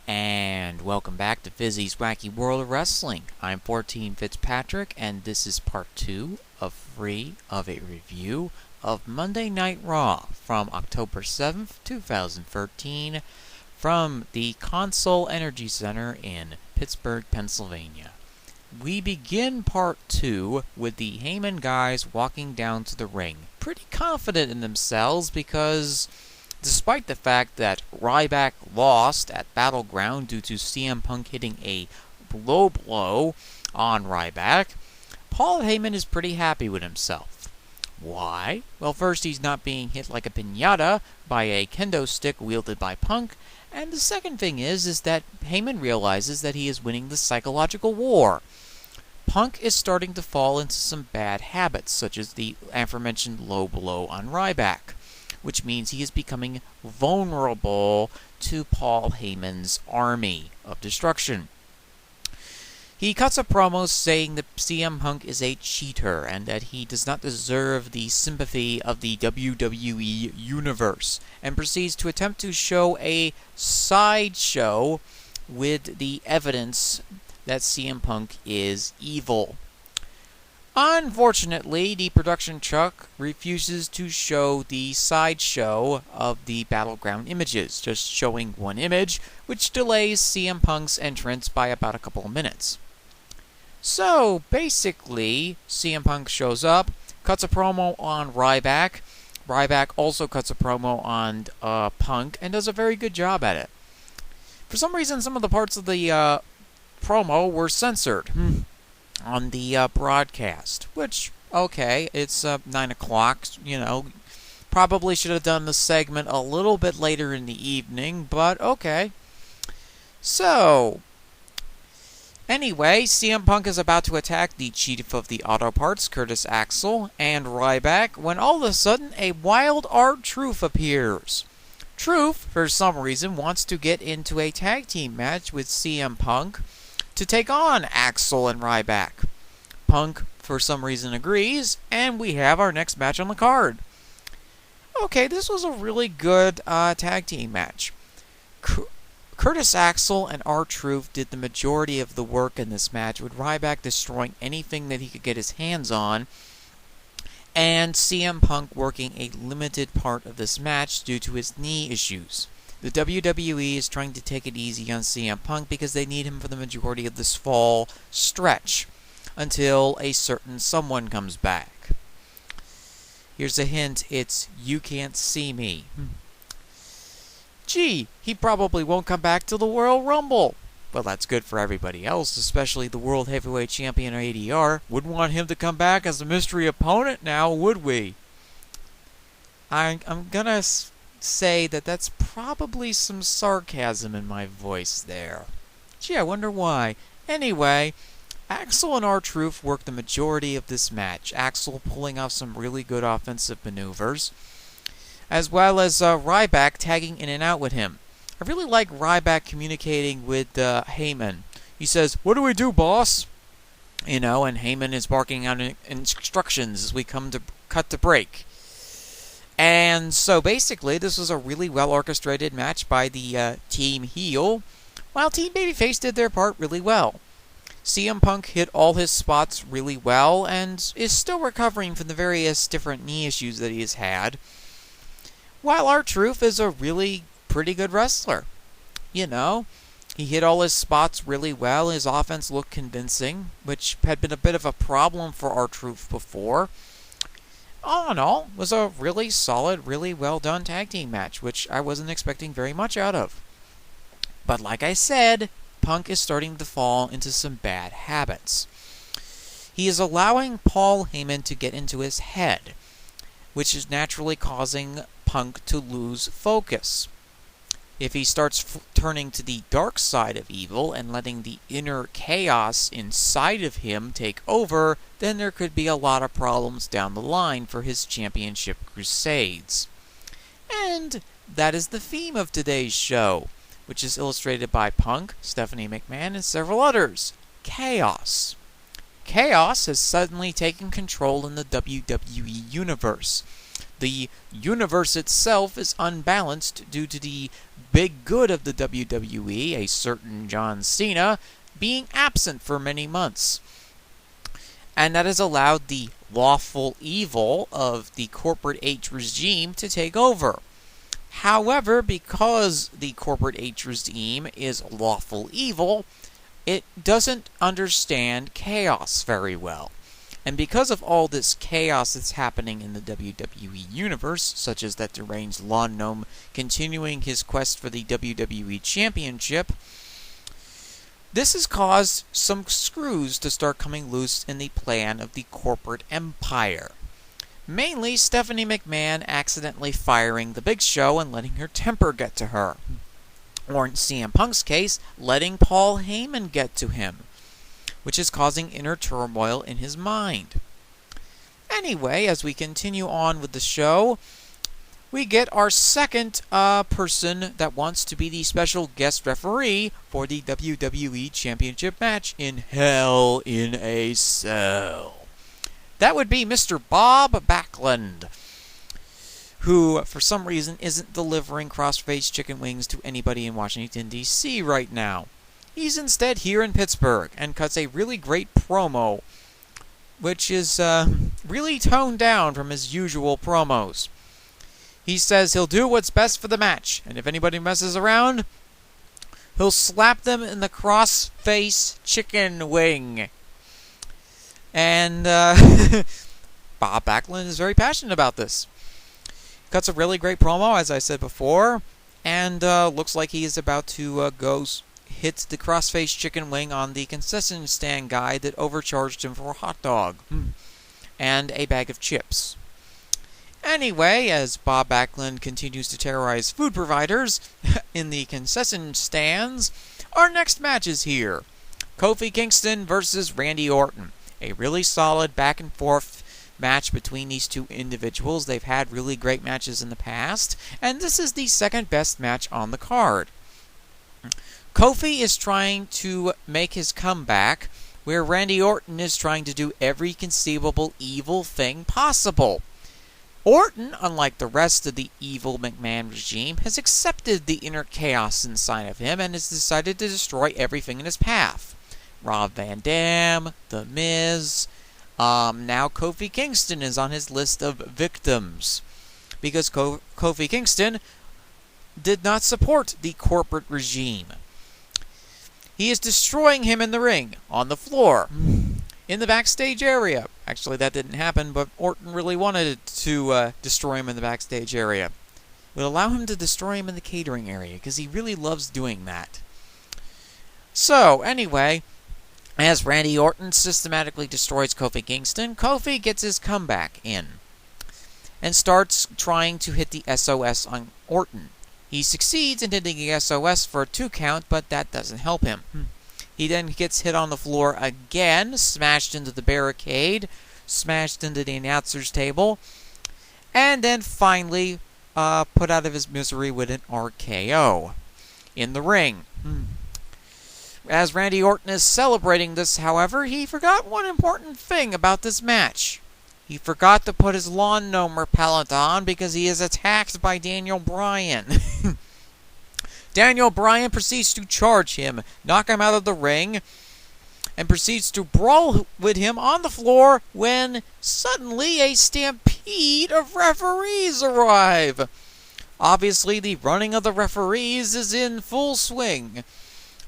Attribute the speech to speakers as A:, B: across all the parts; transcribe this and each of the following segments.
A: And welcome back to Fizzy's Wacky World of Wrestling. I'm 14 Fitzpatrick, and this is part 2 of a review of Monday Night Raw from October 7th, 2013, from the Consol Energy Center in Pittsburgh, Pennsylvania. We begin part 2 with the Heyman guys walking down to the ring, pretty confident in themselves because despite the fact that Ryback lost at Battleground due to CM Punk hitting a low blow on Ryback, Paul Heyman is pretty happy with himself. Why? Well, first, he's not being hit like a piñata by a kendo stick wielded by Punk, and the second thing is that Heyman realizes that he is winning the psychological war. Punk is starting to fall into some bad habits, such as the aforementioned low blow on Ryback, which means he is becoming vulnerable to Paul Heyman's army of destruction. He cuts a promo saying that CM Punk is a cheater and that he does not deserve the sympathy of the WWE Universe, and proceeds to attempt to show a sideshow with the evidence that CM Punk is evil. Unfortunately, the production truck refuses to show the sideshow of the Battleground images, just showing one image, which delays CM Punk's entrance by about a couple of minutes. So, basically, CM Punk shows up, cuts a promo on Ryback. Ryback also cuts a promo on Punk, and does a very good job at it. For some reason, some of the parts of the promo were censored on the broadcast, which, okay, it's 9 o'clock, probably should have done the segment a little bit later in the evening, but okay. So, anyway, CM Punk is about to attack the chief of the auto parts, Curtis Axel, and Ryback, when all of a sudden a wild R-Truth appears. Truth, for some reason, wants to get into a tag team match with CM Punk to take on Axel and Ryback. Punk, for some reason, agrees, and we have our next match on the card. Okay, this was a really good tag team match. Curtis Axel and R-Truth did the majority of the work in this match, with Ryback destroying anything that he could get his hands on, and CM Punk working a limited part of this match due to his knee issues. The WWE is trying to take it easy on CM Punk because they need him for the majority of this fall stretch until a certain someone comes back. Here's a hint, it's "You Can't See Me." Gee, he probably won't come back till the Royal Rumble. Well, that's good for everybody else, especially the World Heavyweight Champion ADR. Wouldn't want him to come back as a mystery opponent now, would we? I'm gonna say that that's probably some sarcasm in my voice there. Gee, I wonder why. Anyway, Axel and R-Truth worked the majority of this match, Axel pulling off some really good offensive maneuvers, as well as Ryback tagging in and out with him. I really like Ryback communicating with Heyman. He says, "What do we do, boss?" And Heyman is barking out instructions as we come to cut to break. And so basically, this was a really well-orchestrated match by the Team Heel, while Team Babyface did their part really well. CM Punk hit all his spots really well, and is still recovering from the various different knee issues that he has had, while R-Truth is a really pretty good wrestler. He hit all his spots really well, his offense looked convincing, which had been a bit of a problem for R-Truth before. All in all, was a really solid, really well-done tag team match, which I wasn't expecting very much out of. But like I said, Punk is starting to fall into some bad habits. He is allowing Paul Heyman to get into his head, which is naturally causing Punk to lose focus. If he starts turning to the dark side of evil and letting the inner chaos inside of him take over, then there could be a lot of problems down the line for his championship crusades. And that is the theme of today's show, which is illustrated by Punk, Stephanie McMahon, and several others. Chaos. Chaos has suddenly taken control in the WWE Universe. The universe itself is unbalanced due to the big good of the WWE, a certain John Cena, being absent for many months. And that has allowed the lawful evil of the corporate H regime to take over. However, because the corporate H regime is lawful evil, it doesn't understand chaos very well. And because of all this chaos that's happening in the WWE universe, such as that deranged lawn gnome continuing his quest for the WWE Championship, this has caused some screws to start coming loose in the plan of the corporate empire. Mainly Stephanie McMahon accidentally firing the Big Show and letting her temper get to her. Or in CM Punk's case, letting Paul Heyman get to him, which is causing inner turmoil in his mind. Anyway, as we continue on with the show, we get our second person that wants to be the special guest referee for the WWE Championship match in Hell in a Cell. That would be Mr. Bob Backlund, who, for some reason, isn't delivering cross-faced chicken wings to anybody in Washington, D.C. right now. He's instead here in Pittsburgh and cuts a really great promo, which is really toned down from his usual promos. He says he'll do what's best for the match, and if anybody messes around, he'll slap them in the cross-face chicken wing. And Bob Backlund is very passionate about this. Cuts a really great promo, as I said before, and looks like he is about to go hit the cross-faced chicken wing on the concession stand guy that overcharged him for a hot dog and a bag of chips. Anyway, as Bob Backlund continues to terrorize food providers in the concession stands, our next match is here. Kofi Kingston versus Randy Orton. A really solid back-and-forth match between these two individuals. They've had really great matches in the past, and this is the second best match on the card. Kofi is trying to make his comeback, where Randy Orton is trying to do every conceivable evil thing possible. Orton, unlike the rest of the evil McMahon regime, has accepted the inner chaos inside of him and has decided to destroy everything in his path. Rob Van Dam, The Miz, now Kofi Kingston is on his list of victims, because Kofi Kingston did not support the corporate regime. He is destroying him in the ring, on the floor, in the backstage area. Actually, that didn't happen, but Orton really wanted to destroy him in the backstage area. It would allow him to destroy him in the catering area, because he really loves doing that. So, anyway, as Randy Orton systematically destroys Kofi Kingston, Kofi gets his comeback in and starts trying to hit the SOS on Orton. He succeeds in hitting the SOS for a 2 count, but that doesn't help him. He then gets hit on the floor again, smashed into the barricade, smashed into the announcer's table, and then finally put out of his misery with an RKO in the ring. As Randy Orton is celebrating this, however, he forgot one important thing about this match. He forgot to put his lawn gnome repellent on because he is attacked by Daniel Bryan. Daniel Bryan proceeds to charge him, knock him out of the ring, and proceeds to brawl with him on the floor when suddenly a stampede of referees arrive. Obviously, the running of the referees is in full swing.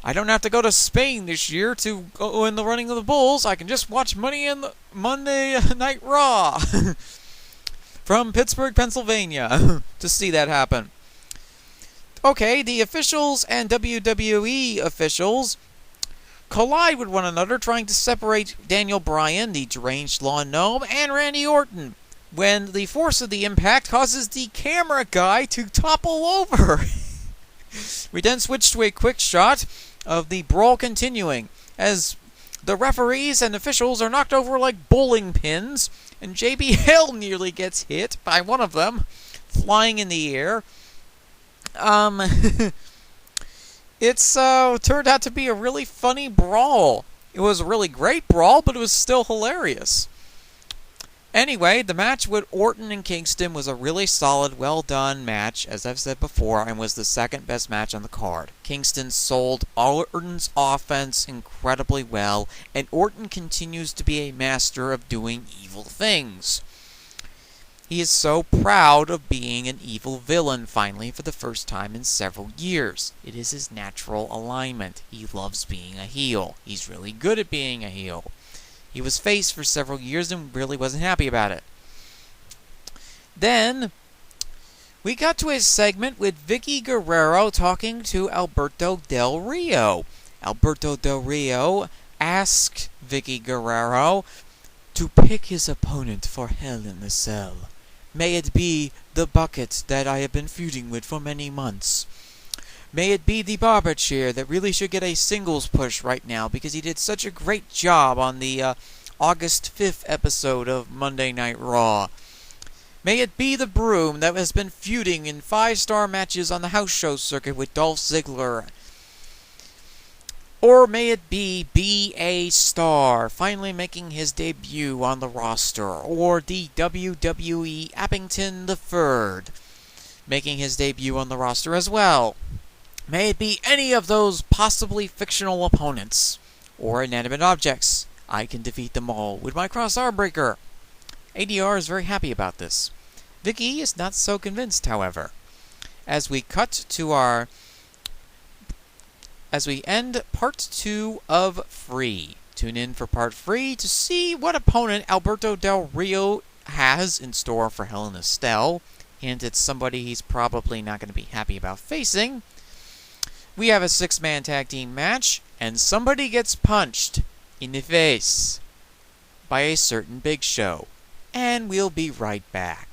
A: I don't have to go to Spain this year to go in the running of the Bulls. I can just watch Monday Night Raw from Pittsburgh, Pennsylvania to see that happen. Okay, the officials and WWE officials collide with one another, trying to separate Daniel Bryan, the deranged lawn gnome, and Randy Orton, when the force of the impact causes the camera guy to topple over. We then switch to a quick shot of the brawl continuing, as the referees and officials are knocked over like bowling pins, and JBL nearly gets hit by one of them, flying in the air. It's turned out to be a really funny brawl. It was a really great brawl, but it was still hilarious. Anyway, the match with Orton and Kingston was a really solid, well-done match, as I've said before, and was the second best match on the card. Kingston sold Orton's offense incredibly well, and Orton continues to be a master of doing evil things. He is so proud of being an evil villain, finally, for the first time in several years. It is his natural alignment. He loves being a heel. He's really good at being a heel. He was face for several years and really wasn't happy about it. Then, we got to a segment with Vicky Guerrero talking to Alberto Del Rio. Alberto Del Rio asked Vicky Guerrero to pick his opponent for Hell in the Cell. May it be the bucket that I have been feuding with for many months. May it be the barber chair that really should get a singles push right now because he did such a great job on the August 5th episode of Monday Night Raw. May it be the broom that has been feuding in 5-star matches on the house show circuit with Dolph Ziggler. Or may it be B.A. Starr finally making his debut on the roster. Or the WWE Appington III making his debut on the roster as well. May it be any of those possibly fictional opponents or inanimate objects. I can defeat them all with my cross arm breaker. ADR is very happy about this. Vicky is not so convinced, however. As we end part 2 of Free. Tune in for part 3 to see what opponent Alberto Del Rio has in store for Hell in a Cell. And it's somebody he's probably not going to be happy about facing. We have a 6-man tag team match, and somebody gets punched in the face by a certain Big Show. And we'll be right back.